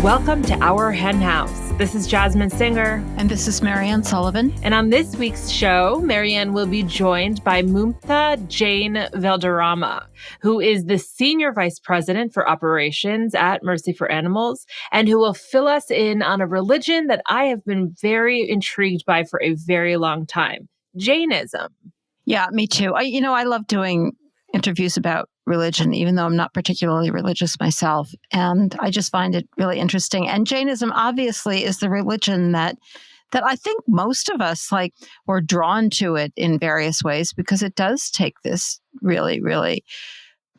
Welcome to Our Hen House. This is Jasmine Singer. And this is Marianne Sullivan. And on this week's show, Marianne will be joined by Mamta Jain Valderrama, who is the Senior Vice President for Operations at Mercy for Animals, and who will fill us in on a religion that I have been very intrigued by for a very long time, Jainism. Yeah, me too. I love doing interviews about religion, even though I'm not particularly religious myself. And I just find it really interesting. And Jainism obviously is the religion that I think most of us were drawn to it in various ways, because it does take this really, really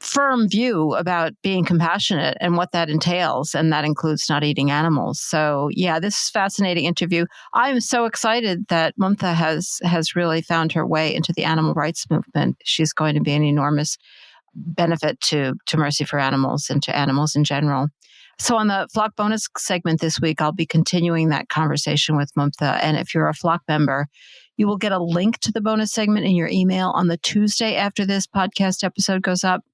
firm view about being compassionate and what that entails. And that includes not eating animals. So yeah, this is a fascinating interview. I'm so excited that Mamta has really found her way into the animal rights movement. She's going to be an enormous benefit to Mercy for Animals and to animals in general. So on the Flock bonus segment this week, I'll be continuing that conversation with Mamta. And if you're a Flock member, you will get a link to the bonus segment in your email on the Tuesday after this podcast episode goes up.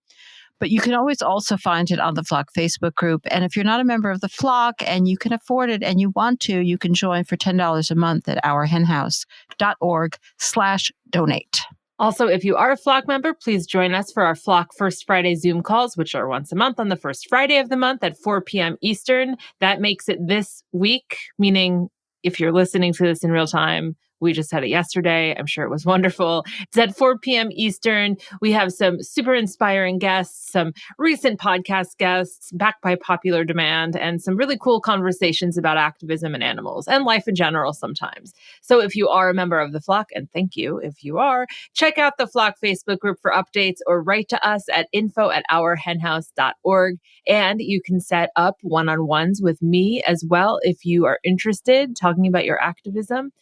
But you can always also find it on the Flock Facebook group. And if you're not a member of the Flock and you can afford it and you want to, you can join for $10 a month at ourhenhouse.org/donate. Also, if you are a Flock member, please join us for our Flock First Friday Zoom calls, which are once a month on the first Friday of the month at 4 p.m. Eastern. That makes it this week, meaning if you're listening to this in real time, we just had it yesterday. I'm sure it was wonderful. It's at 4 p.m. Eastern. We have some super inspiring guests, some recent podcast guests backed by popular demand, and some really cool conversations about activism and animals and life in general sometimes. So if you are a member of the Flock, and thank you if you are, check out the Flock Facebook group for updates or write to us at info@ourhenhouse.org. And you can set up one-on-ones with me as well if you are interested talking about your activism,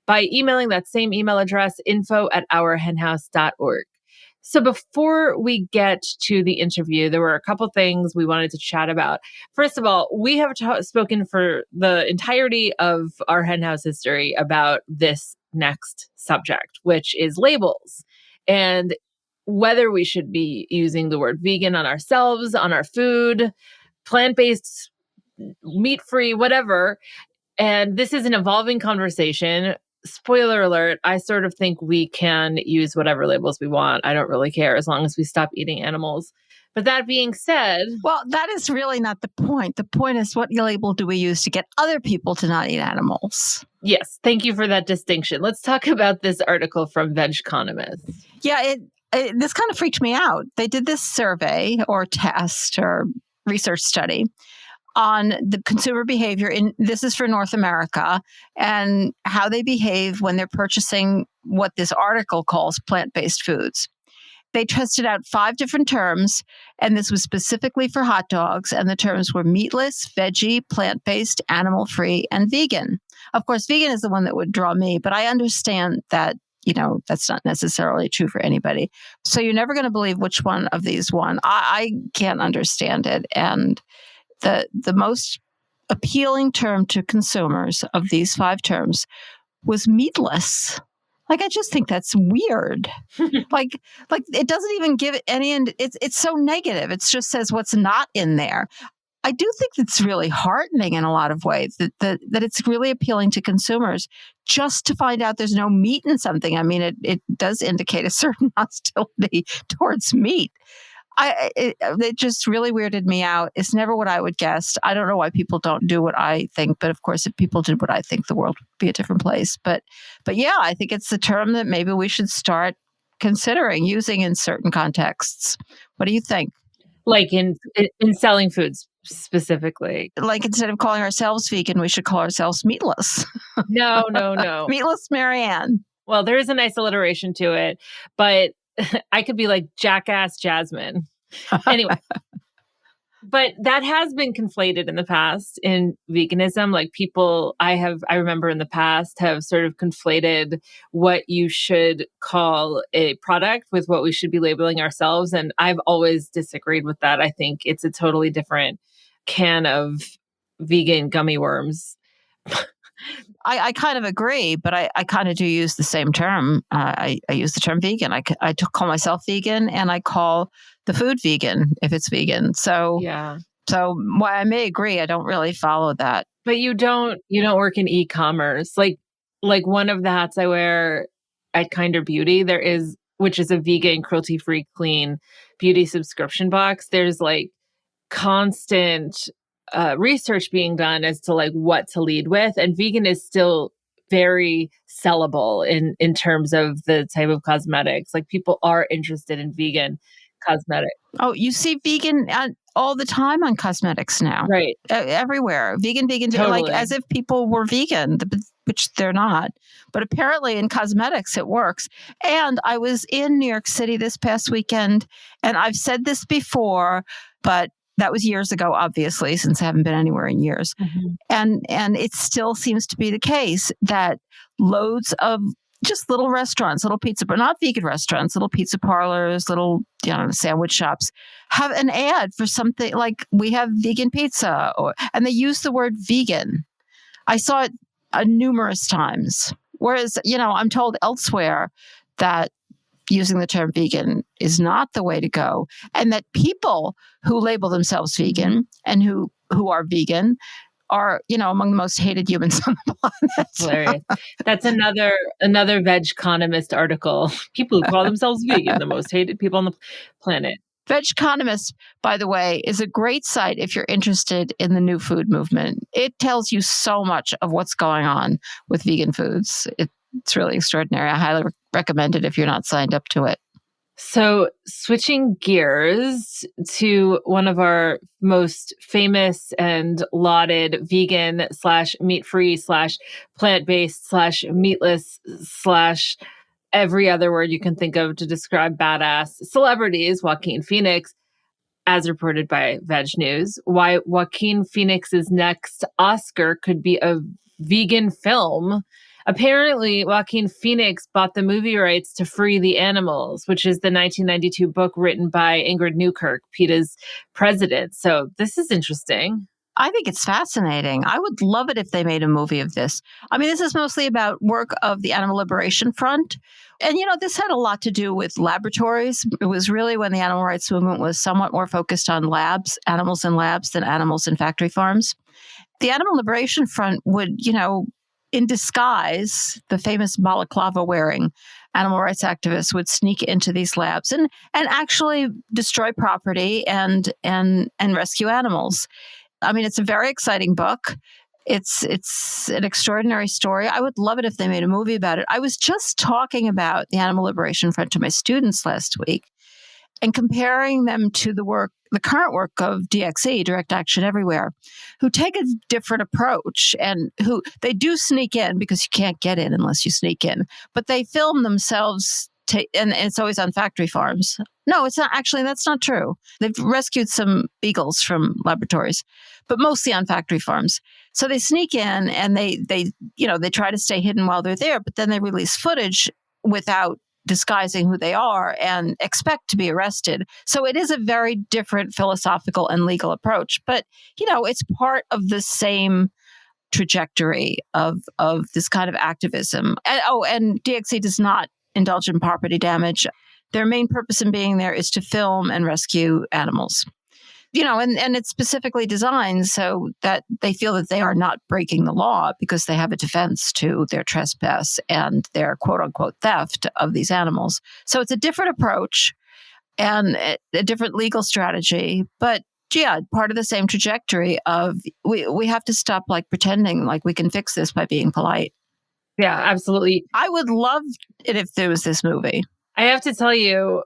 by emailing that same email address, info@ourhenhouse.org. So before we get to the interview, there were a couple things we wanted to chat about. First of all, we have spoken for the entirety of our henhouse history about this next subject, which is labels, and whether we should be using the word vegan on ourselves, on our food, plant-based, meat-free, whatever. And this is an evolving conversation. Spoiler alert, I sort of think we can use whatever labels we want. I don't really care as long as we stop eating animals. But that being said... Well, that is really not the point. The point is, what label do we use to get other people to not eat animals? Yes, thank you for that distinction. Let's talk about this article from Vegeconomist. Yeah, this kind of freaked me out. They did this survey or test or research study on the consumer behavior this is for North America, and how they behave when they're purchasing what this article calls plant-based foods. They tested out 5 different terms, and this was specifically for hot dogs, and the terms were meatless, veggie, plant-based, animal-free, and vegan. Of course, vegan is the one that would draw me, but I understand that that's not necessarily true for anybody. So you're never going to believe which one of these won. I can't understand it. And the most appealing term to consumers of these 5 terms was meatless. I just think that's weird. Like it doesn't even give it any, and it's so negative. It just says what's not in there. I do think it's really heartening in a lot of ways that it's really appealing to consumers just to find out there's no meat in something. I mean, it does indicate a certain hostility towards meat. It just really weirded me out. It's never what I would guess. I don't know why people don't do what I think, but of course, if people did what I think, the world would be a different place. But yeah, I think it's the term that maybe we should start considering using in certain contexts. What do you think? Like in selling foods specifically. Like instead of calling ourselves vegan, we should call ourselves meatless. No. Meatless Marianne. Well, there is a nice alliteration to it, but I could be like Jackass Jasmine. Anyway, but that has been conflated in the past in veganism. Like people, I remember in the past have sort of conflated what you should call a product with what we should be labeling ourselves. And I've always disagreed with that. I think it's a totally different can of vegan gummy worms. I kind of agree, but I kind of do use the same term. I use the term vegan. I call myself vegan, and I call the food vegan if it's vegan. So yeah. So while I may agree, I don't really follow that. But you don't work in e-commerce. Like one of the hats I wear at Kinder Beauty, which is a vegan, cruelty-free, clean beauty subscription box. There's like constant research being done as to like what to lead with, and vegan is still very sellable in terms of the type of cosmetics. Like people are interested in vegan cosmetics. Oh, you see vegan all the time on cosmetics now. Right. Everywhere. Vegan, like Totally. as if people were vegan, which they're not. But apparently in cosmetics, it works. And I was in New York City this past weekend, and I've said this before, but that was years ago, obviously, since I haven't been anywhere in years. Mm-hmm. And it still seems to be the case that loads of just little restaurants, little pizza, but not vegan restaurants, little pizza parlors, little sandwich shops have an ad for something like we have vegan pizza, and they use the word vegan. I saw it numerous times. Whereas, I'm told elsewhere that using the term vegan is not the way to go, and that people who label themselves vegan and who are vegan are, among the most hated humans on the planet. Hilarious. That's another Vegconomist article. People who call themselves vegan, the most hated people on the planet. Vegconomist, by the way, is a great site if you're interested in the new food movement. It tells you so much of what's going on with vegan foods. It's really extraordinary. I highly recommend it if you're not signed up to it. So switching gears to one of our most famous and lauded vegan / meat-free / plant-based / meatless / every other word you can think of to describe badass celebrities, Joaquin Phoenix, as reported by Veg News, why Joaquin Phoenix's next Oscar could be a vegan film. Apparently, Joaquin Phoenix bought the movie rights to Free the Animals, which is the 1992 book written by Ingrid Newkirk, PETA's president. So this is interesting. I think it's fascinating. I would love it if they made a movie of this. I mean, this is mostly about work of the Animal Liberation Front. And, this had a lot to do with laboratories. It was really when the animal rights movement was somewhat more focused on labs, animals in labs, than animals in factory farms. The Animal Liberation Front would, in disguise, the famous balaclava-wearing animal rights activists would sneak into these labs and actually destroy property and rescue animals. I mean, it's a very exciting book. It's an extraordinary story. I would love it if they made a movie about it. I was just talking about the Animal Liberation Front to my students last week and comparing them to the current work of DXE, Direct Action Everywhere, who take a different approach and who they do sneak in because you can't get in unless you sneak in, but they film themselves and it's always on factory farms. No, it's not. Actually, that's not true. They've rescued some beagles from laboratories, but mostly on factory farms. So they sneak in and they try to stay hidden while they're there, but then they release footage without disguising who they are and expect to be arrested. So it is a very different philosophical and legal approach, but it's part of the same trajectory of this kind of activism. And DXE does not indulge in property damage. Their main purpose in being there is to film and rescue animals. And it's specifically designed so that they feel that they are not breaking the law because they have a defense to their trespass and their quote unquote theft of these animals. So it's a different approach and a different legal strategy, but part of the same trajectory of we have to stop pretending like we can fix this by being polite. Yeah, absolutely. I would love it if there was this movie. I have to tell you,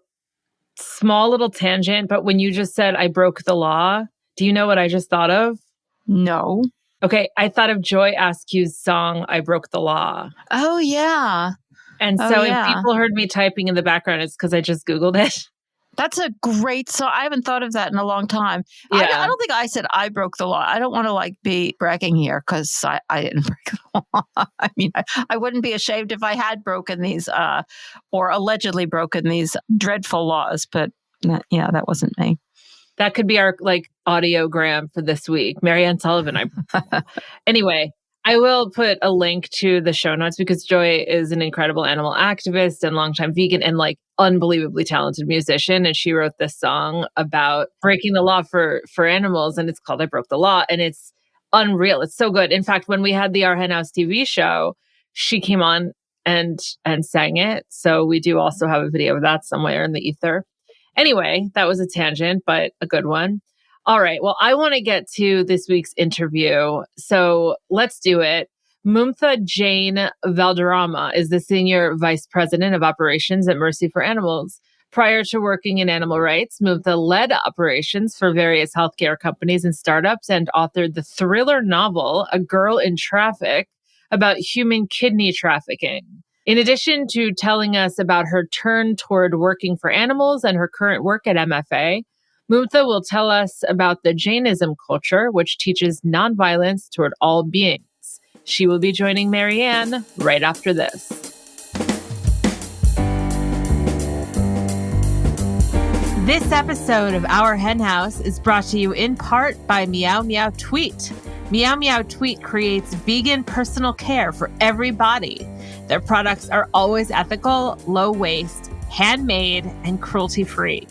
small little tangent, but when you just said I broke the law, do you know what I just thought of? No. Okay, I thought of Joy Askew's song, I Broke the Law. Oh, yeah. And so if people heard me typing in the background, it's because I just Googled it. That's a great song. I haven't thought of that in a long time. Yeah. I don't think I said I broke the law. I don't want to be bragging here because I didn't break the law. I mean, I wouldn't be ashamed if I had broken these or allegedly broken these dreadful laws. But that wasn't me. That could be our audiogram for this week. Marianne Sullivan. Anyway, I will put a link to the show notes because Joy is an incredible animal activist and longtime vegan and like unbelievably talented musician. And she wrote this song about breaking the law for animals, and it's called I Broke the Law. And it's unreal. It's so good. In fact, when we had the Our Hen House TV show, she came on and sang it. So we do also have a video of that somewhere in the ether. Anyway, that was a tangent, but a good one. All right. Well, I want to get to this week's interview. So let's do it. Mamta Jain Valderrama is the Senior Vice President of Operations at Mercy for Animals. Prior to working in animal rights, Mamta led operations for various healthcare companies and startups and authored the thriller novel, A Girl in Traffic, about human kidney trafficking. In addition to telling us about her turn toward working for animals and her current work at MFA, Mamta will tell us about the Jainism culture, which teaches nonviolence toward all beings. She will be joining Marianne right after this. This episode of Our Hen House is brought to you in part by Meow Meow Tweet. Meow Meow Tweet creates vegan personal care for every body. Their products are always ethical, low waste, handmade, and cruelty-free.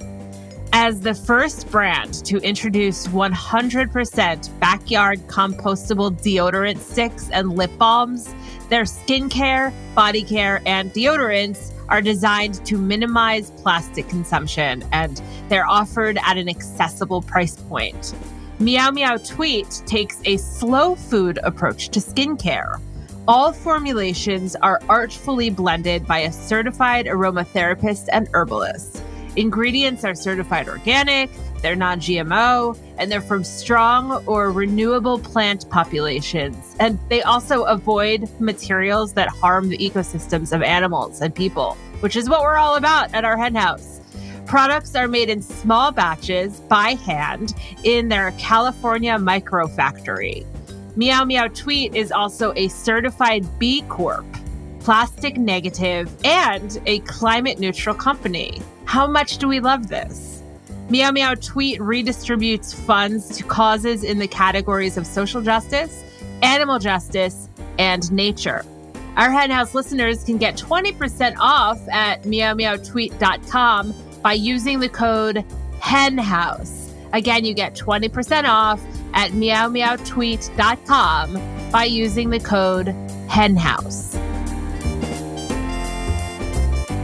As the first brand to introduce 100% backyard compostable deodorant sticks and lip balms, their skincare, body care, and deodorants are designed to minimize plastic consumption, and they're offered at an accessible price point. Meow Meow Tweet takes a slow food approach to skincare. All formulations are artfully blended by a certified aromatherapist and herbalist. Ingredients are certified organic, they're non-GMO, and they're from strong or renewable plant populations. And they also avoid materials that harm the ecosystems of animals and people, which is what we're all about at our hen house. Products are made in small batches by hand in their California micro factory. Meow Meow Tweet is also a certified B Corp, plastic negative, and a climate neutral company. How much do we love this? Meow Meow Tweet redistributes funds to causes in the categories of social justice, animal justice, and nature. Our Hen House listeners can get 20% off at meowmeowtweet.com by using the code HENHOUSE. Again, you get 20% off at meowmeowtweet.com by using the code HENHOUSE.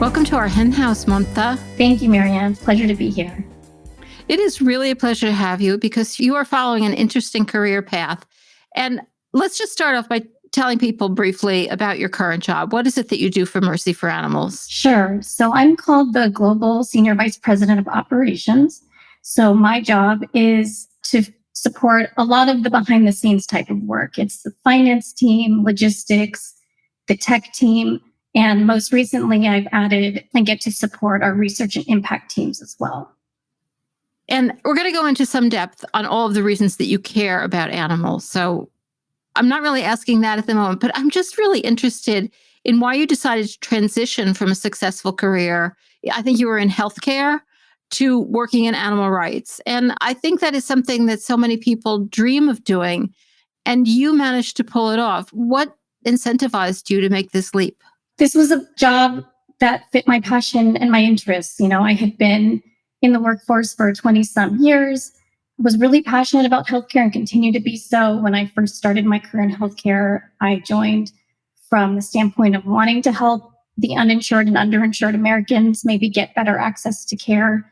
Welcome to our Hen House, Mamta. Thank you, Marianne. Pleasure to be here. It is really a pleasure to have you because you are following an interesting career path. And let's just start off by telling people briefly about your current job. What is it that you do for Mercy for Animals? Sure. So I'm called the Global Senior Vice President of Operations. So my job is to support a lot of the behind the scenes type of work. It's the finance team, logistics, the tech team, and most recently I've added and get to support our research and impact teams as well. And we're going to go into some depth on all of the reasons that you care about animals. So I'm not really asking that at the moment, but I'm just really interested in why you decided to transition from a successful career. I think you were in healthcare to working in animal rights. And I think that is something that so many people dream of doing. And you managed to pull it off. What incentivized you to make this leap? This was a job that fit my passion and my interests. You know, I had been in the workforce for 20 some years, was really passionate about healthcare and continue to be so. When I first started my career in healthcare, I joined from the standpoint of wanting to help the uninsured and underinsured Americans maybe get better access to care,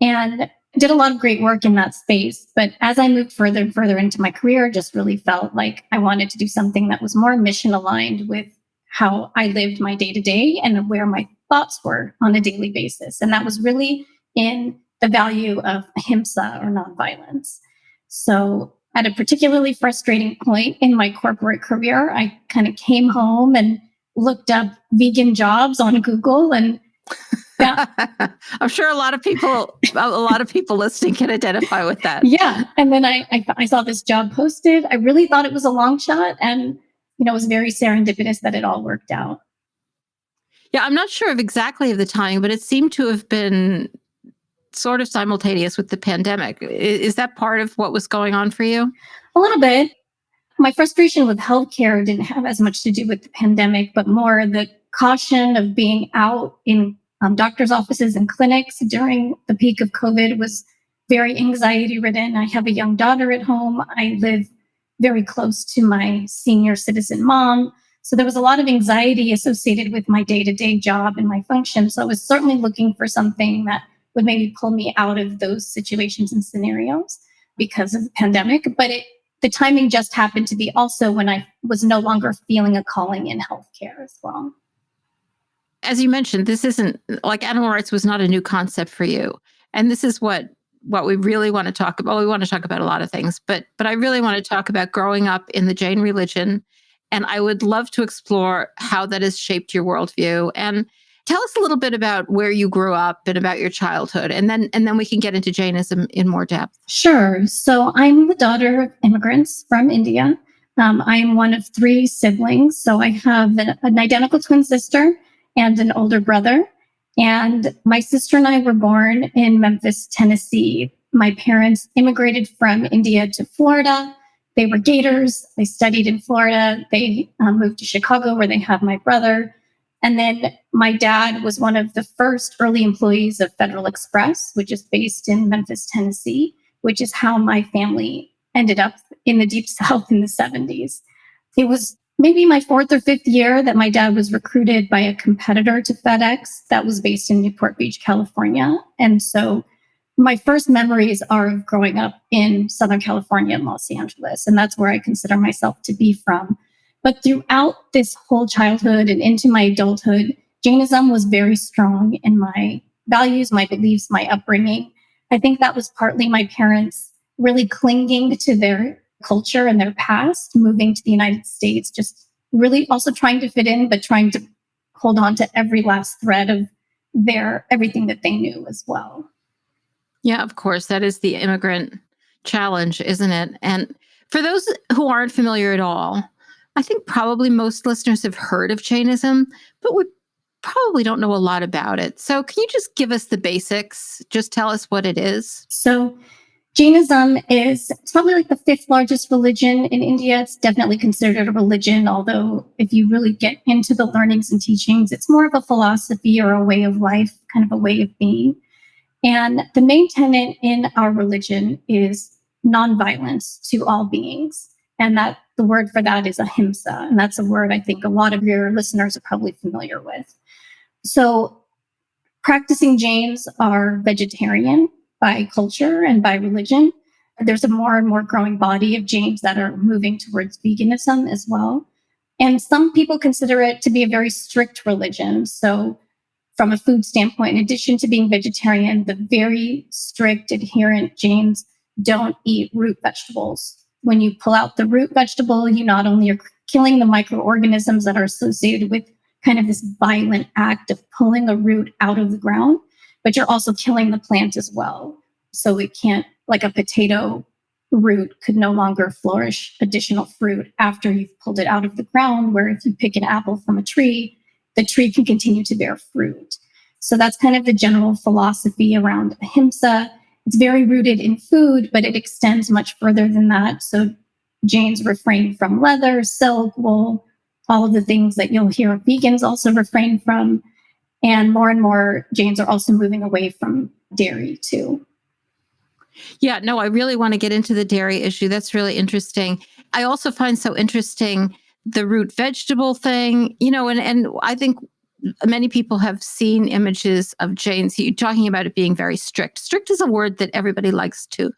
and did a lot of great work in that space. But as I moved further and further into my career, just really felt like I wanted to do something that was more mission aligned with how I lived my day to day and where my thoughts were on a daily basis. And that was really in the value of ahimsa or nonviolence. So at a particularly frustrating point in my corporate career, I kind of came home and looked up vegan jobs on Google, and I'm sure a lot of people listening can identify with that. Yeah. And then I saw this job posted. I really thought it was a long shot, and it was very serendipitous that it all worked out. Yeah, I'm not sure of exactly the timing, but it seemed to have been sort of simultaneous with the pandemic. Is that part of what was going on for you? A little bit. my frustration with healthcare didn't have as much to do with the pandemic, but more the caution of being out in doctor's offices and clinics during the peak of COVID was very anxiety ridden. I have a young daughter at home. I live very close to my senior citizen mom. So there was a lot of anxiety associated with my day-to-day job and my function. So I was certainly looking for something that would maybe pull me out of those situations and scenarios because of the pandemic. But the timing just happened to be also when I was no longer feeling a calling in healthcare as well. As you mentioned, this isn't like animal rights was not a new concept for you. And this is what we really want to talk about. We want to talk about a lot of things, but I really want to talk about growing up in the Jain religion. And I would love to explore how that has shaped your worldview. And tell us a little bit about where you grew up and about your childhood. And then we can get into Jainism in more depth. Sure. So I'm the daughter of immigrants from India. I'm one of 3 siblings. So I have an identical twin sister and an older brother. And my sister and I were born in Memphis, Tennessee. My parents immigrated from India to Florida. They were Gators. They studied in Florida. They moved to Chicago where they have my brother. And then my dad was one of the first early employees of Federal Express, which is based in Memphis, Tennessee, which is how my family ended up in the Deep South in the 70s. It was maybe my 4th or 5th year that my dad was recruited by a competitor to FedEx that was based in Newport Beach, California. And so my first memories are of growing up in Southern California and Los Angeles. And that's where I consider myself to be from. But throughout this whole childhood and into my adulthood, Jainism was very strong in my values, my beliefs, my upbringing. I think that was partly my parents really clinging to their culture and their past, moving to the United States, just really also trying to fit in, but trying to hold on to every last thread of everything that they knew as well. Yeah, of course. That is the immigrant challenge, isn't it? And for those who aren't familiar at all, I think probably most listeners have heard of Jainism, but we probably don't know a lot about it. So can you just give us the basics? Just tell us what it is. So Jainism it's probably like the 5th largest religion in India. It's definitely considered a religion, although if you really get into the learnings and teachings, it's more of a philosophy or a way of life, kind of a way of being. And the main tenet in our religion is nonviolence to all beings. And that the word for that is ahimsa. And that's a word I think a lot of your listeners are probably familiar with. So practicing Jains are vegetarian by culture and by religion. There's a more and more growing body of Jains that are moving towards veganism as well. And some people consider it to be a very strict religion. So from a food standpoint, in addition to being vegetarian, the very strict adherent Jains don't eat root vegetables. When you pull out the root vegetable, you not only are killing the microorganisms that are associated with kind of this violent act of pulling a root out of the ground, but you're also killing the plant as well. So it can't, like a potato root could no longer flourish additional fruit after you've pulled it out of the ground, where if you pick an apple from a tree, the tree can continue to bear fruit. So that's kind of the general philosophy around ahimsa. It's very rooted in food, but it extends much further than that. So Jains refrain from leather, silk, wool, all of the things that you'll hear vegans also refrain from. And more Jains are also moving away from dairy too. Yeah, no, I really want to get into the dairy issue. That's really interesting. I also find so interesting the root vegetable thing, and I think many people have seen images of Jains. You're talking about it being very strict. Strict is a word that everybody likes to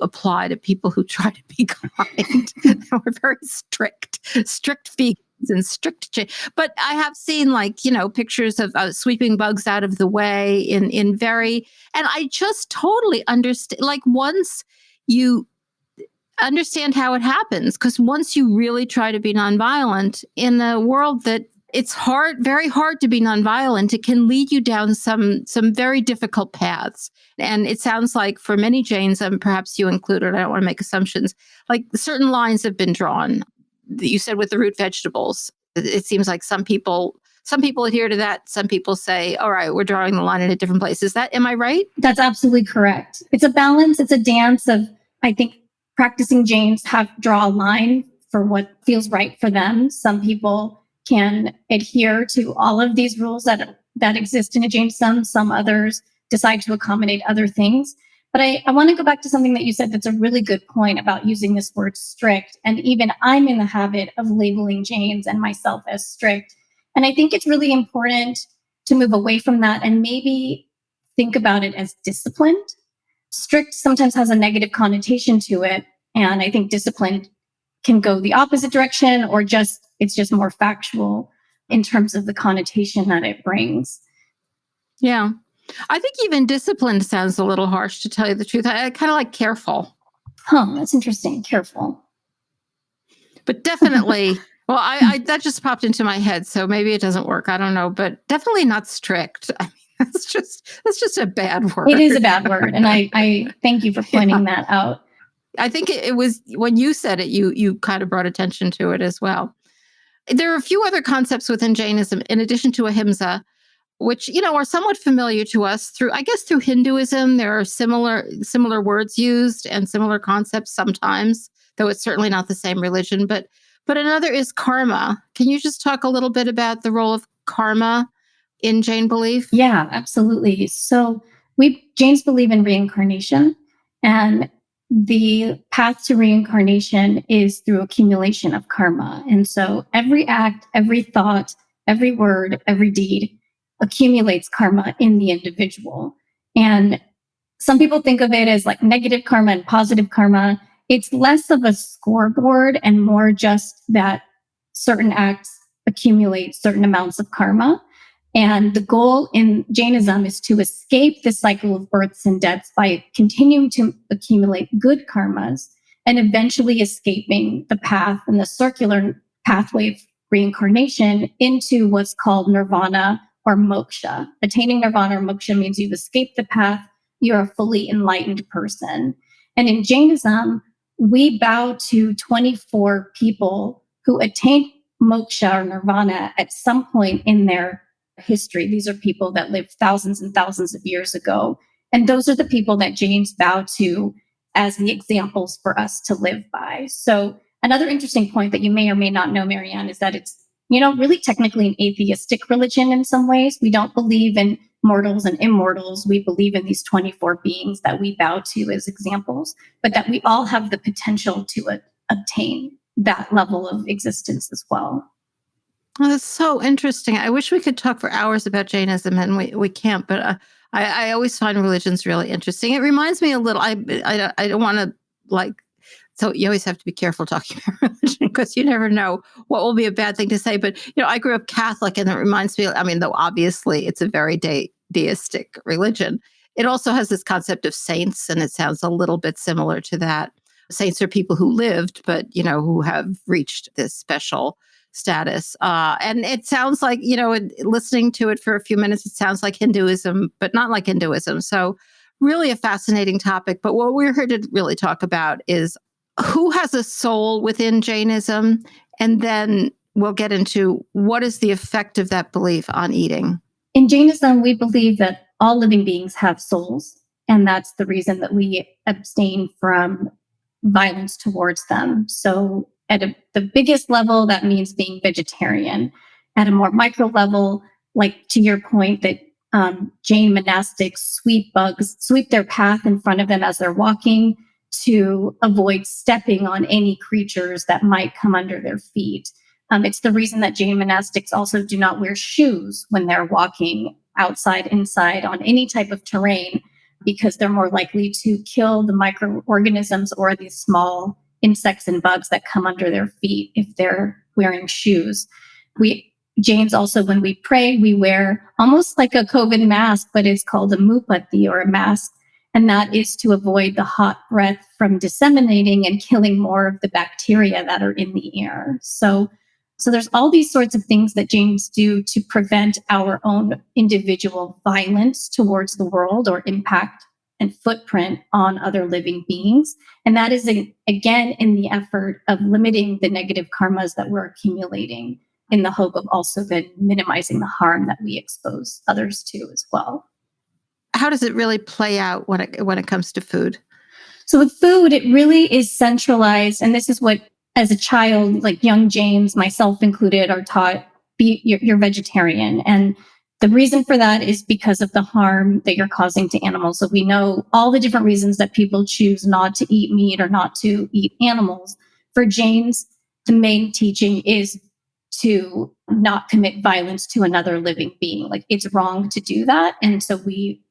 apply to people who try to be kind. We're very strict vegans and strict. But I have seen pictures of sweeping bugs out of the way in very, and I just totally understand. Like once you understand how it happens, because once you really try to be nonviolent in a world that it's very hard to be nonviolent, it can lead you down some very difficult paths. And it sounds like for many Jains, and perhaps you included, I don't want to make assumptions, like certain lines have been drawn. You said with the root vegetables, it seems like some people adhere to that. Some people say, all right, we're drawing the line in a different place. Am I right? That's absolutely correct. It's a balance. It's a dance of, I think, practicing Jains draw a line for what feels right for them. Some people can adhere to all of these rules that exist in a Jainism. Some others decide to accommodate other things. But I want to go back to something that you said that's a really good point about using this word strict. And even I'm in the habit of labeling Jains and myself as strict. And I think it's really important to move away from that and maybe think about it as disciplined. Strict sometimes has a negative connotation to it. And I think disciplined can go the opposite direction, or it's just more factual in terms of the connotation that it brings. Yeah. I think even disciplined sounds a little harsh, to tell you the truth. I kind of like careful. That's interesting. Careful. But definitely, well, I that just popped into my head, so maybe it doesn't work. I don't know, but definitely not strict. I mean, that's just a bad word. It is a bad word, and I thank you for pointing that out. I think it was when you said it, you kind of brought attention to it as well. There are a few other concepts within Jainism, in addition to ahimsa, which, are somewhat familiar to us through Hinduism. There are similar words used and similar concepts sometimes, though it's certainly not the same religion. But another is karma. Can you just talk a little bit about the role of karma in Jain belief? Yeah, absolutely. So Jains believe in reincarnation, and the path to reincarnation is through accumulation of karma. And so every act, every thought, every word, every deed accumulates karma in the individual. And some people think of it as like negative karma and positive karma. It's less of a scoreboard and more just that certain acts accumulate certain amounts of karma. And the goal in Jainism is to escape the cycle of births and deaths by continuing to accumulate good karmas and eventually escaping the path and the circular pathway of reincarnation into what's called nirvana or moksha. Attaining nirvana or moksha means you've escaped the path, you're a fully enlightened person. And in Jainism, we bow to 24 people who attained moksha or nirvana at some point in their history. These are people that lived thousands and thousands of years ago. And those are the people that Jains bow to as the examples for us to live by. So another interesting point that you may or may not know, Marianne, is that it's, really technically an atheistic religion in some ways. We don't believe in mortals and immortals. We believe in these 24 beings that we bow to as examples, but that we all have the potential to obtain that level of existence as well. Oh, that's so interesting. I wish we could talk for hours about Jainism, and we can't, but I always find religions really interesting. It reminds me a little, I don't want to so you always have to be careful talking about religion because you never know what will be a bad thing to say. But, I grew up Catholic, and it reminds me, though obviously it's a very deistic religion, it also has this concept of saints, and it sounds a little bit similar to that. Saints are people who lived, but, who have reached this special status. And it sounds like, listening to it for a few minutes, it sounds like Hinduism, but not like Hinduism. So really a fascinating topic. But what we're here to really talk about is who has a soul within Jainism? And then we'll get into what is the effect of that belief on eating. In Jainism, we believe that all living beings have souls. And that's the reason that we abstain from violence towards them. So at the biggest level, that means being vegetarian. At a more micro level, like to your point that Jain monastics sweep their path in front of them as they're walking to avoid stepping on any creatures that might come under their feet. It's the reason that Jain monastics also do not wear shoes when they're walking outside, inside, on any type of terrain, because they're more likely to kill the microorganisms or the small insects and bugs that come under their feet if they're wearing shoes. Jains also, when we pray, we wear almost like a COVID mask, but it's called a mupati or a mask. And that is to avoid the hot breath from disseminating and killing more of the bacteria that are in the air. So there's all these sorts of things that Jains do to prevent our own individual violence towards the world or impact and footprint on other living beings. And that is, again, in the effort of limiting the negative karmas that we're accumulating in the hope of also then minimizing the harm that we expose others to as well. How does it really play out when it comes to food? So with food, it really is centralized. And this is what as a child, like young Jains, myself included, are taught you're vegetarian. And the reason for that is because of the harm that you're causing to animals. So we know all the different reasons that people choose not to eat meat or not to eat animals. For Jains, the main teaching is to not commit violence to another living being. Like, it's wrong to do that. And so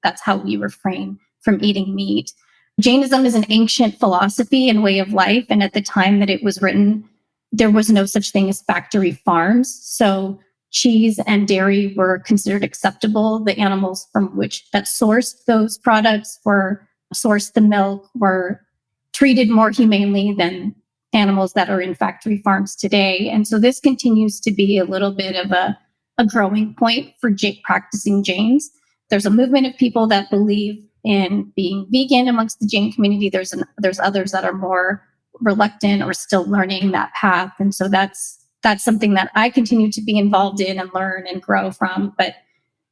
that's how we refrain from eating meat. Jainism is an ancient philosophy and way of life. And at the time that it was written, there was no such thing as factory farms. So cheese and dairy were considered acceptable. The animals from which that sourced those products sourced the milk were treated more humanely than animals that are in factory farms today. And so this continues to be a little bit of a growing point for practicing Jains. There's a movement of people that believe in being vegan amongst the Jain community. There's others that are more reluctant or still learning that path. And so that's something that I continue to be involved in and learn and grow from. But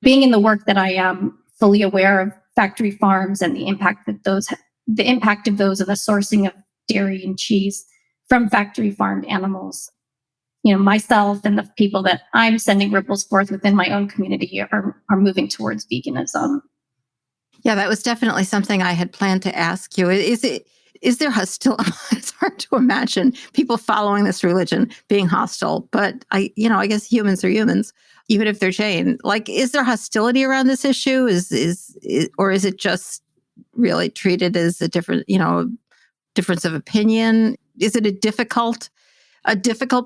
being in the work that I am, fully aware of factory farms and the impact of those and the sourcing of dairy and cheese from factory farmed animals. Myself and the people that I'm sending ripples forth within my own community are moving towards veganism. Yeah, that was definitely something I had planned to ask you. Is there hostility? It's hard to imagine people following this religion being hostile, but I guess humans are humans, even if they're Jain. Like, is there hostility around this issue? Or is it just really treated as a different, difference of opinion? Is it a difficult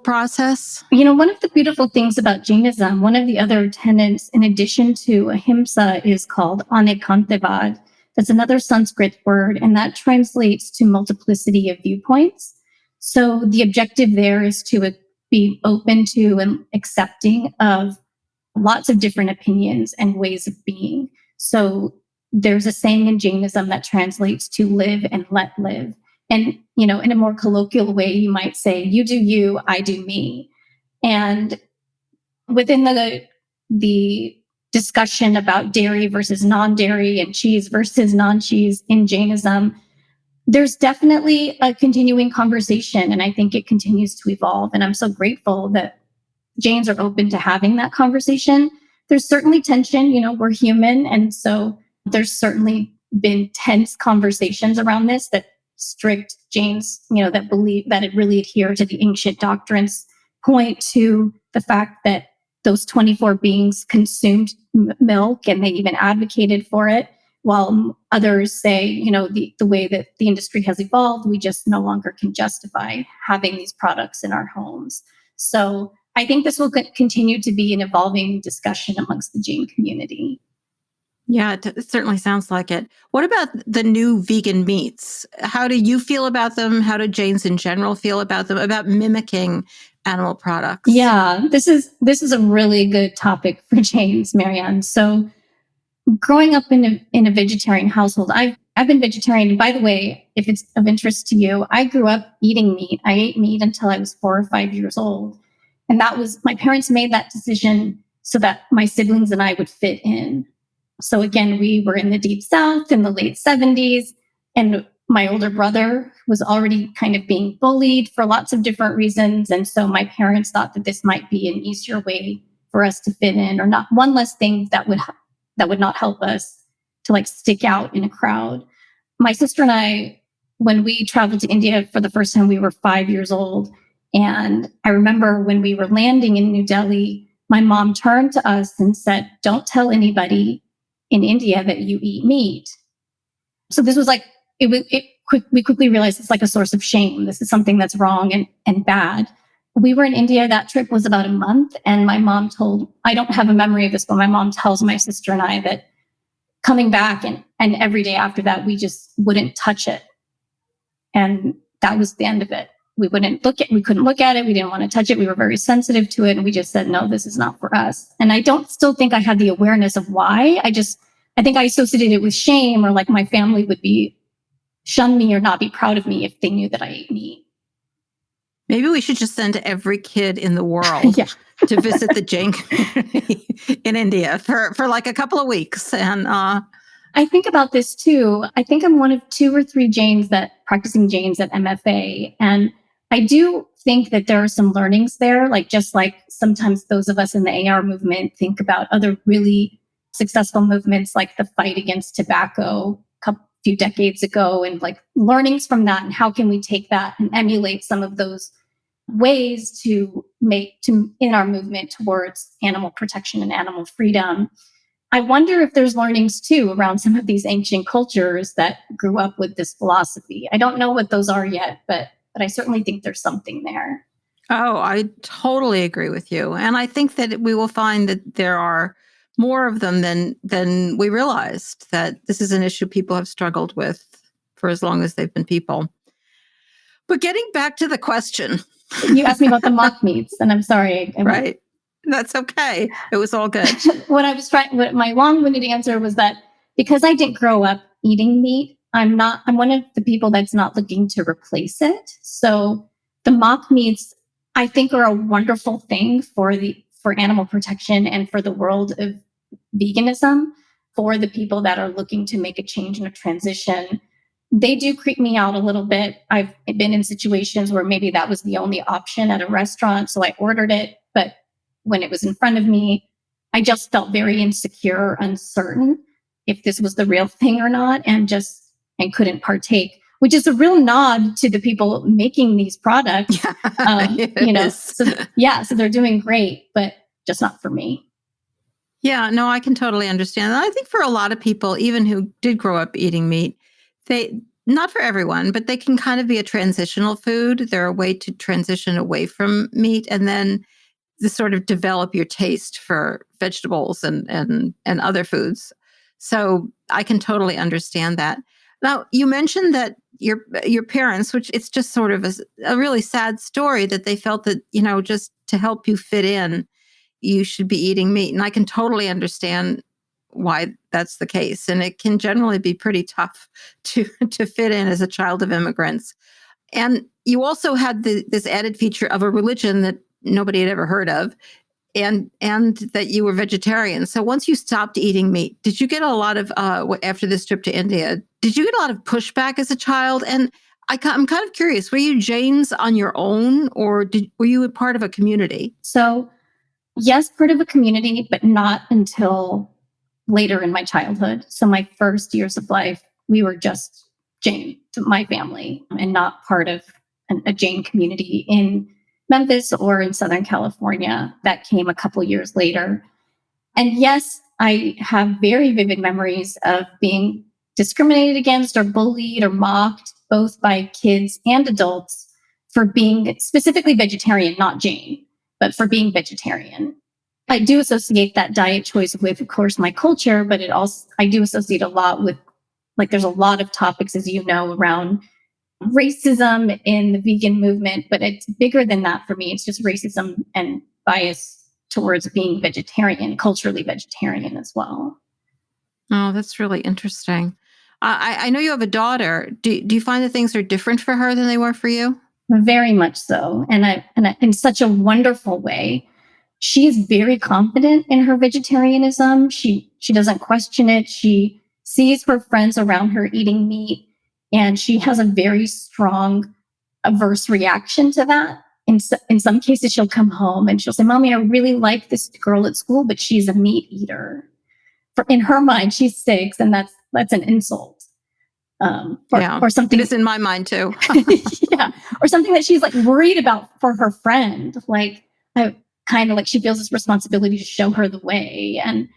process? One of the beautiful things about Jainism, one of the other tenets, in addition to ahimsa, is called anekantevad. That's another Sanskrit word, and that translates to multiplicity of viewpoints. So the objective there is to be open to and accepting of lots of different opinions and ways of being. So there's a saying in Jainism that translates to live and let live. And, in a more colloquial way, you might say, you do you, I do me. And within the discussion about dairy versus non-dairy and cheese versus non-cheese in Jainism, there's definitely a continuing conversation. And I think it continues to evolve. And I'm so grateful that Jains are open to having that conversation. There's certainly tension, we're human. And so there's certainly been tense conversations around this that strict Jains, that believe that it really adhere to the ancient doctrines, point to the fact that those 24 beings consumed milk and they even advocated for it, while others say, the way that the industry has evolved, we just no longer can justify having these products in our homes. So I think this will continue to be an evolving discussion amongst the Jain community. Yeah, it certainly sounds like it. What about the new vegan meats? How do you feel about them? How do Jains in general feel about them, about mimicking animal products? Yeah, this is a really good topic for Jains, Marianne. So growing up in a vegetarian household, I've been vegetarian. And by the way, if it's of interest to you, I grew up eating meat. I ate meat until I was 4 or 5 years old. And that was, my parents made that decision so that my siblings and I would fit in. So again, we were in the deep South in the late 70s, and my older brother was already kind of being bullied for lots of different reasons. And so my parents thought that this might be an easier way for us to fit in, or not one less thing that would not help us to stick out in a crowd. My sister and I, when we traveled to India for the first time, we were 5 years old. And I remember when we were landing in New Delhi, my mom turned to us and said, "Don't tell anybody in India that you eat meat." So this was we quickly realized it's like a source of shame. This is something that's wrong and bad. We were in India. That trip was about a month. And my mom I don't have a memory of this, but my mom tells my sister and I that coming back and every day after that, we just wouldn't touch it. And that was the end of it. We couldn't look at it. We didn't want to touch it. We were very sensitive to it. And we just said, no, this is not for us. And I don't still think I had the awareness of why. I think I associated it with shame, or my family would shun me or not be proud of me if they knew that I ate meat. Maybe we should just send every kid in the world to visit the Jain community in India for a couple of weeks. And I think about this too. I think I'm one of 2 or 3 practicing Jains at MFA. And I do think that there are some learnings there, just like sometimes those of us in the AR movement think about other really successful movements like the fight against tobacco few decades ago, and learnings from that, and how can we take that and emulate some of those ways in our movement towards animal protection and animal freedom. I wonder if there's learnings too around some of these ancient cultures that grew up with this philosophy. I don't know what those are yet, but I certainly think there's something there. Oh, I totally agree with you. And I think that we will find that there are more of them than we realized, that this is an issue people have struggled with for as long as they've been people. But getting back to the question. You asked me about the mock meats, and I'm sorry. Right. That's okay. It was all good. What my long-winded answer was that because I didn't grow up eating meat, I'm one of the people that's not looking to replace it. So the mock meats, I think, are a wonderful thing for animal protection and for the world of veganism, for the people that are looking to make a change and a transition. They do creep me out a little bit. I've been in situations where maybe that was the only option at a restaurant, so I ordered it. But when it was in front of me, I just felt very insecure, uncertain if this was the real thing or not, and couldn't partake, which is a real nod to the people making these products. So they're doing great, but just not for me. Yeah, no, I can totally understand. And I think for a lot of people, even who did grow up eating meat, not for everyone, but they can kind of be a transitional food. They're a way to transition away from meat and then to sort of develop your taste for vegetables and other foods. So I can totally understand that. Now, you mentioned that your parents, which it's just sort of a really sad story, that they felt that, just to help you fit in, you should be eating meat. And I can totally understand why that's the case. And it can generally be pretty tough to fit in as a child of immigrants. And you also had this added feature of a religion that nobody had ever heard of, and that you were vegetarian. So once you stopped eating meat, did you get a lot of, after this trip to India, did you get a lot of pushback as a child? And I'm kind of curious, were you Jains on your own, or were you a part of a community? So yes, part of a community, but not until later in my childhood. So my first years of life, we were just Jain, my family, and not part of a Jain community in Memphis or in Southern California. That came a couple years later. And yes, I have very vivid memories of being discriminated against or bullied or mocked, both by kids and adults, for being specifically vegetarian, not Jain, but for being vegetarian. I do associate that diet choice with, of course, my culture, but I do associate a lot with, there's a lot of topics, as you know, around racism in the vegan movement, but it's bigger than that for me. It's just racism and bias towards being vegetarian, culturally vegetarian as well. Oh, that's really interesting. I know you have a daughter. Do you find that things are different for her than they were for you? Very much so. And I in such a wonderful way. She's very confident in her vegetarianism. She doesn't question it. She sees her friends around her eating meat, and she has a very strong averse reaction to that. In some cases, she'll come home and she'll say, "Mommy, I really like this girl at school, but she's a meat eater." In her mind, she's 6, and that's an insult. Or something. It is in my mind too. Yeah, or something that she's worried about for her friend. She feels this responsibility to show her the way. And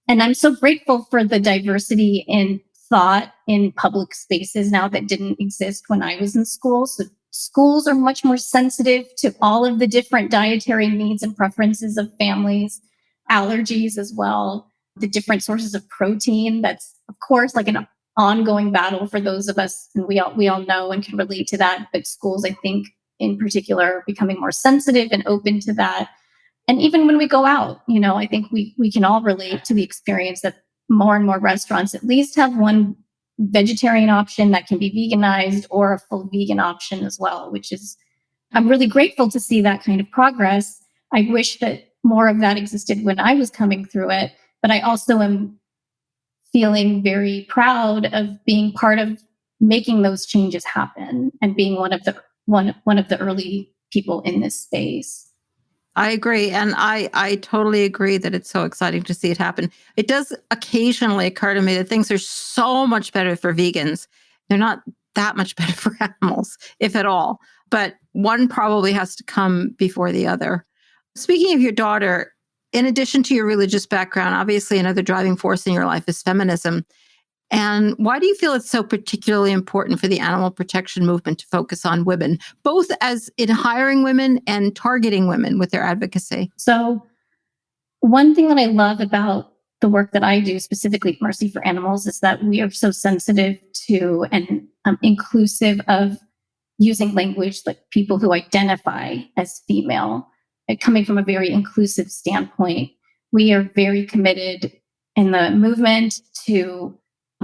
I'm so grateful for the diversity in thought in public spaces now that didn't exist when I was in school. So schools are much more sensitive to all of the different dietary needs and preferences of families, allergies as well, the different sources of protein. That's, of course, an ongoing battle for those of us, and we all know and can relate to that. But schools, I think, in particular, are becoming more sensitive and open to that. And even when we go out, I think we can all relate to the experience that more and more restaurants at least have one vegetarian option that can be veganized, or a full vegan option as well, which is, I'm really grateful to see that kind of progress. I wish that more of that existed when I was coming through it, but I also am feeling very proud of being part of making those changes happen and being one of the one of the early people in this space. I agree. And I totally agree that it's so exciting to see it happen. It does occasionally occur to me that things are so much better for vegans. They're not that much better for animals, if at all. But one probably has to come before the other. Speaking of your daughter, in addition to your religious background, obviously another driving force in your life is feminism. And why do you feel it's so particularly important for the animal protection movement to focus on women, both as in hiring women and targeting women with their advocacy? So one thing that I love about the work that I do, specifically Mercy for Animals, is that we are so sensitive to and inclusive of using language like people who identify as female, coming from a very inclusive standpoint. We are very committed in the movement to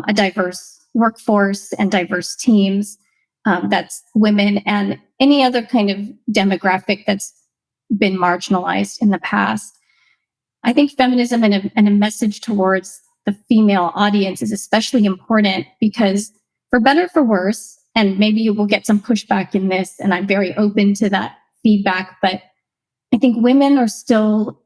a diverse workforce and diverse teams. That's women and any other kind of demographic that's been marginalized in the past. I think feminism and a message towards the female audience is especially important because, for better or for worse, and maybe you will get some pushback in this, and I'm very open to that feedback, but I think women are still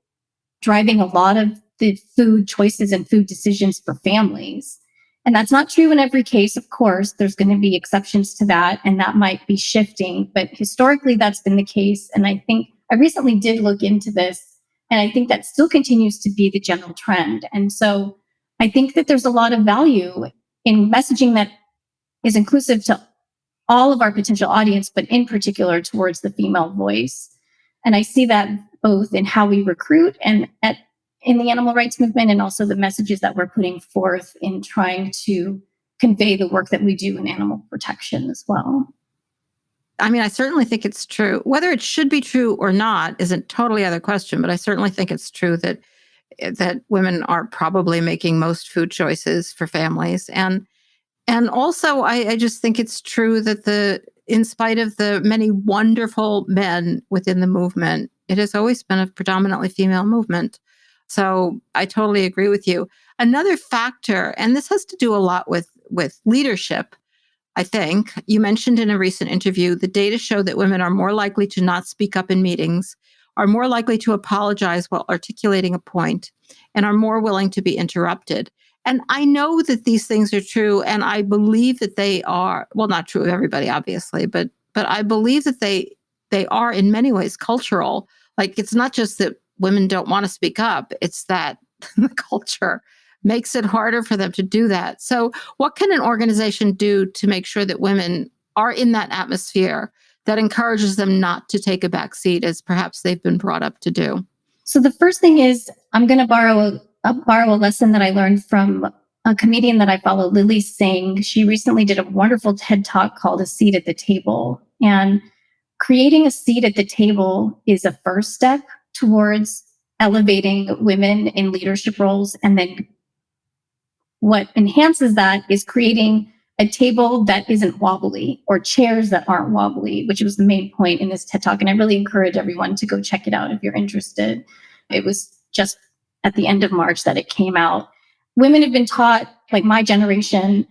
driving a lot of the food choices and food decisions for families. And that's not true in every case, of course. There's going to be exceptions to that, and that might be shifting. But historically, that's been the case. And I think I recently did look into this, and I think that still continues to be the general trend. And so I think that there's a lot of value in messaging that is inclusive to all of our potential audience, but in particular towards the female voice. And I see that both in how we recruit and in the animal rights movement, and also the messages that we're putting forth in trying to convey the work that we do in animal protection as well. I mean, I certainly think it's true. Whether it should be true or not is a totally other question, but I certainly think it's true that women are probably making most food choices for families. And also, I just think it's true that in spite of the many wonderful men within the movement, it has always been a predominantly female movement. So I totally agree with you. Another factor, and this has to do a lot with leadership, I think. You mentioned in a recent interview, the data show that women are more likely to not speak up in meetings, are more likely to apologize while articulating a point, and are more willing to be interrupted. And I know that these things are true, and I believe that they are, well, not true of everybody, obviously, but I believe that they are in many ways cultural. Like, it's not just that women don't want to speak up, it's that the culture makes it harder for them to do that. So what can an organization do to make sure that women are in that atmosphere that encourages them not to take a back seat as perhaps they've been brought up to do? So the first thing is, I'm going to borrow a lesson that I learned from a comedian that I follow, Lily Singh. She recently did a wonderful TED Talk called A Seat at the Table. And creating a seat at the table is a first step towards elevating women in leadership roles. And then what enhances that is creating a table that isn't wobbly, or chairs that aren't wobbly, which was the main point in this TED Talk. And I really encourage everyone to go check it out if you're interested. It was just at the end of March that it came out. Women have been taught, like my generation,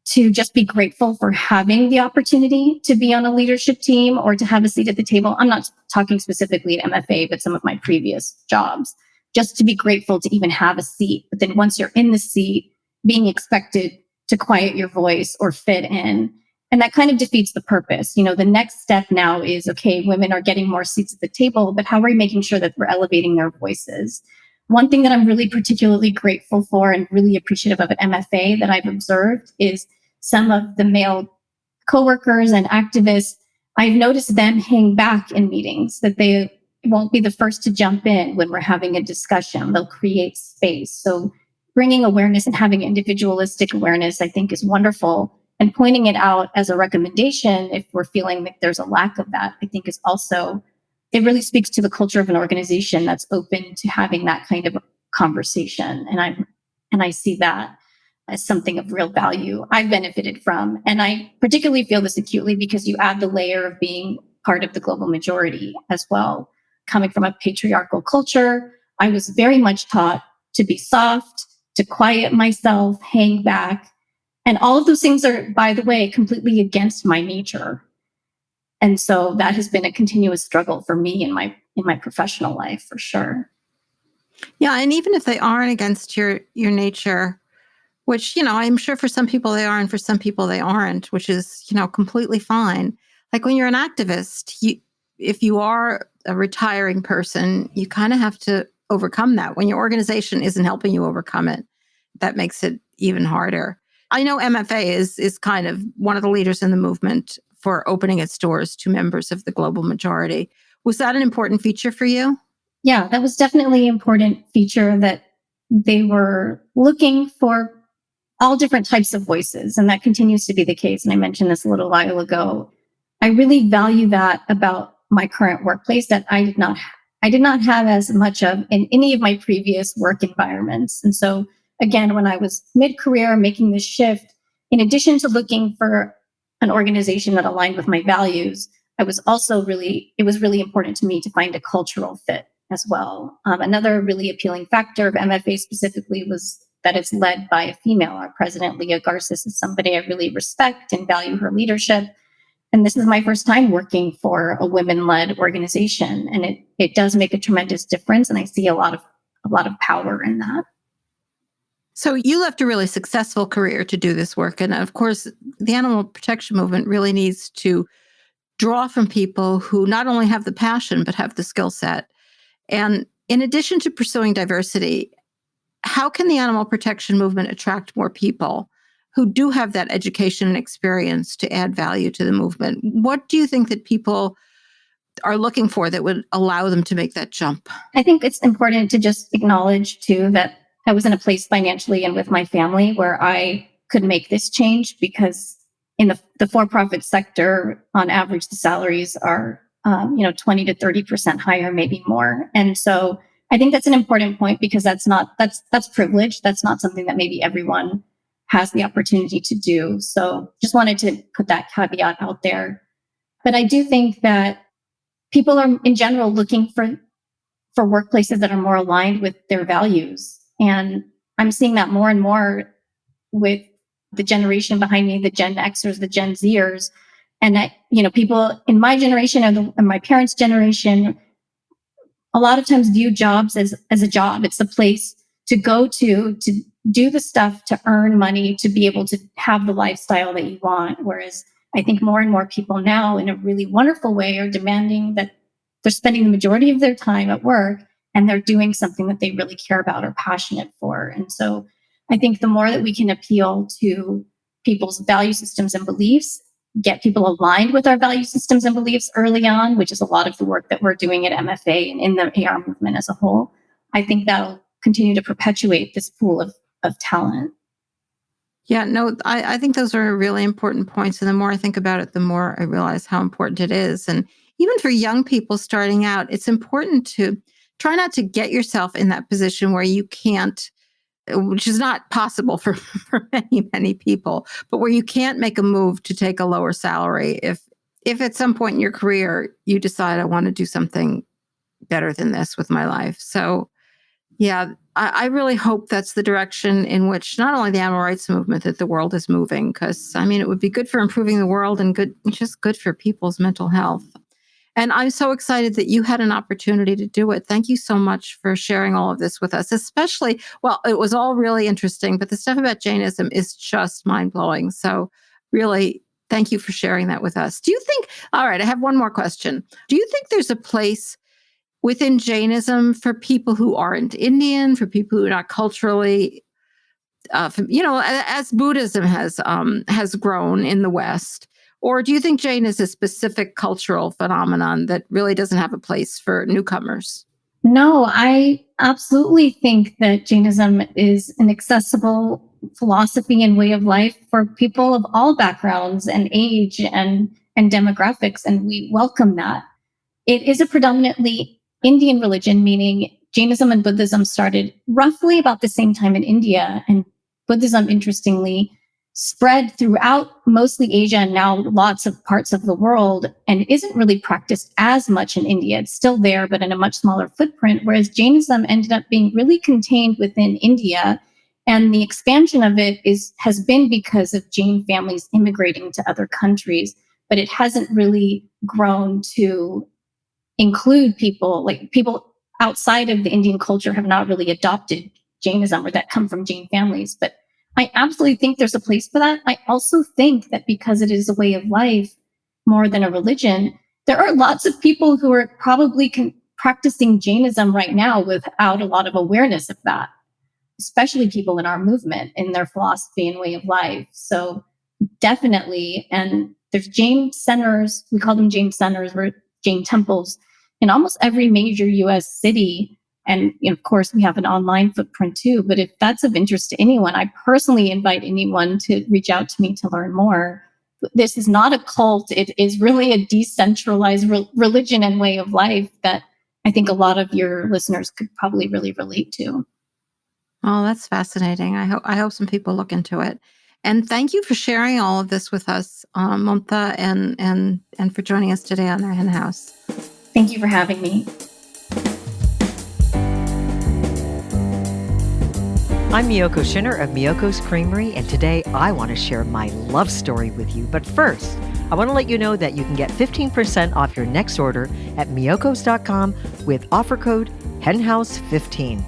to just be grateful for having the opportunity to be on a leadership team or to have a seat at the table. I'm not talking specifically at MFA, but some of my previous jobs, just to be grateful to even have a seat. But then once you're in the seat, being expected to quiet your voice or fit in. And that kind of defeats the purpose. You know, the next step now is, okay, women are getting more seats at the table, but how are we making sure that we're elevating their voices? One thing that I'm really particularly grateful for and really appreciative of at MFA that I've observed is some of the male coworkers and activists. I've noticed them hang back in meetings, that they won't be the first to jump in when we're having a discussion. They'll create space. So bringing awareness and having individualistic awareness, I think, is wonderful. And pointing it out as a recommendation, if we're feeling that there's a lack of that, I think is also, it really speaks to the culture of an organization that's open to having that kind of conversation. And I see that as something of real value I've benefited from. And I particularly feel this acutely because you add the layer of being part of the global majority as well. Coming from a patriarchal culture, I was very much taught to be soft, to quiet myself, hang back. And all of those things are, by the way, completely against my nature. And so that has been a continuous struggle for me in my professional life, for sure. Yeah, and even if they aren't against your nature, which, I'm sure for some people they are and for some people they aren't, which is, completely fine. Like when you're an activist, if you are a retiring person, you kind of have to overcome that. When your organization isn't helping you overcome it, that makes it even harder. I know MFA is kind of one of the leaders in the movement for opening its doors to members of the global majority. Was that an important feature for you? Yeah, that was definitely an important feature, that they were looking for all different types of voices. And that continues to be the case. And I mentioned this a little while ago. I really value that about my current workplace that I did not have as much of in any of my previous work environments. And so again, when I was mid-career making this shift, in addition to looking for an organization that aligned with my values, it was really important to me to find a cultural fit as well. Another really appealing factor of MFA specifically was that it's led by a female. Our president, Leah Garces, is somebody I really respect and value her leadership. And this is my first time working for a women-led organization. And it does make a tremendous difference. And I see a lot of power in that. So you left a really successful career to do this work. And of course, the animal protection movement really needs to draw from people who not only have the passion, but have the skill set. And in addition to pursuing diversity, how can the animal protection movement attract more people who do have that education and experience to add value to the movement? What do you think that people are looking for that would allow them to make that jump? I think it's important to just acknowledge, too, that I was in a place financially and with my family where I could make this change, because in the for-profit sector, on average, the salaries are 20 to 30% higher, maybe more. And so I think that's an important point, because that's privilege. That's not something that maybe everyone has the opportunity to do. So just wanted to put that caveat out there. But I do think that people are in general looking for workplaces that are more aligned with their values. And I'm seeing that more and more with the generation behind me, the Gen Xers, the Gen Zers. And that, people in my generation and my parents' generation, a lot of times view jobs as a job. It's a place to go to do the stuff, to earn money, to be able to have the lifestyle that you want. Whereas I think more and more people now, in a really wonderful way, are demanding that they're spending the majority of their time at work and they're doing something that they really care about or passionate for. And so I think the more that we can appeal to people's value systems and beliefs, get people aligned with our value systems and beliefs early on, which is a lot of the work that we're doing at MFA and in the AR movement as a whole, I think that'll continue to perpetuate this pool of talent. Yeah, no, I think those are really important points. And the more I think about it, the more I realize how important it is. And even for young people starting out, it's important to try not to get yourself in that position where you can't, which is not possible for many, many people, but where you can't make a move to take a lower salary if at some point in your career you decide, I want to do something better than this with my life. So yeah, I really hope that's the direction in which not only the animal rights movement, that the world is moving, because it would be good for improving the world and just good for people's mental health. And I'm so excited that you had an opportunity to do it. Thank you so much for sharing all of this with us, especially, well, it was all really interesting, but the stuff about Jainism is just mind-blowing. So really, thank you for sharing that with us. All right, I have one more question. Do you think there's a place within Jainism for people who aren't Indian, for people who are not culturally, as Buddhism has grown in the West? Or do you think Jain is a specific cultural phenomenon that really doesn't have a place for newcomers? No, I absolutely think that Jainism is an accessible philosophy and way of life for people of all backgrounds and age and demographics, and we welcome that. It is a predominantly Indian religion, meaning Jainism and Buddhism started roughly about the same time in India, and Buddhism, interestingly, spread throughout mostly Asia and now lots of parts of the world, and isn't really practiced as much in India. It's still there, but in a much smaller footprint, whereas Jainism ended up being really contained within India. And the expansion of it has been because of Jain families immigrating to other countries. but it hasn't really grown to include people, like people outside of the Indian culture have not really adopted Jainism or that come from Jain families. But I absolutely think there's a place for that. I also think that because it is a way of life more than a religion, there are lots of people who are probably practicing Jainism right now without a lot of awareness of that, especially people in our movement, in their philosophy and way of life. So definitely, and there's Jain centers, we call them Jain centers, or Jain temples, in almost every major US city. And of course, we have an online footprint too. But if that's of interest to anyone, I personally invite anyone to reach out to me to learn more. This is not a cult. It is really a decentralized religion and way of life that I think a lot of your listeners could probably really relate to. Oh, that's fascinating. I hope some people look into it. And thank you for sharing all of this with us, Mamta, and for joining us today on the Hen House. Thank you for having me. I'm Miyoko Schinner of Miyoko's Creamery, and today I want to share my love story with you. But first, I want to let you know that you can get 15% off your next order at miyokos.com with offer code HENHOUSE15.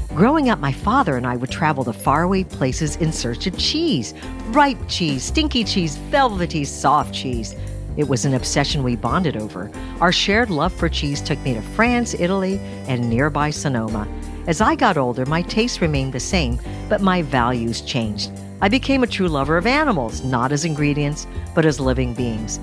Growing up, my father and I would travel to faraway places in search of cheese. Ripe cheese, stinky cheese, velvety, soft cheese. It was an obsession we bonded over. Our shared love for cheese took me to France, Italy, and nearby Sonoma. As I got older, my tastes remained the same, but my values changed. I became a true lover of animals, not as ingredients, but as living beings.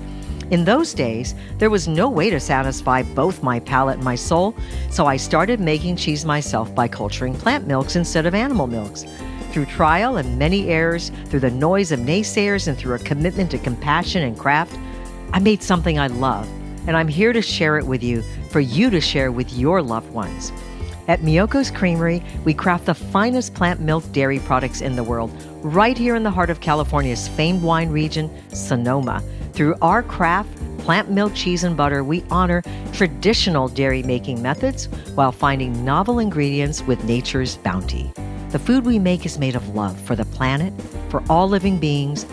In those days, there was no way to satisfy both my palate and my soul, so I started making cheese myself by culturing plant milks instead of animal milks. Through trial and many errors, through the noise of naysayers, and through a commitment to compassion and craft, I made something I love, and I'm here to share it with you, for you to share with your loved ones. At Miyoko's Creamery, we craft the finest plant milk dairy products in the world, right here in the heart of California's famed wine region, Sonoma. Through our craft, plant milk, cheese, and butter, we honor traditional dairy-making methods while finding novel ingredients with nature's bounty. The food we make is made of love for the planet, for all living beings,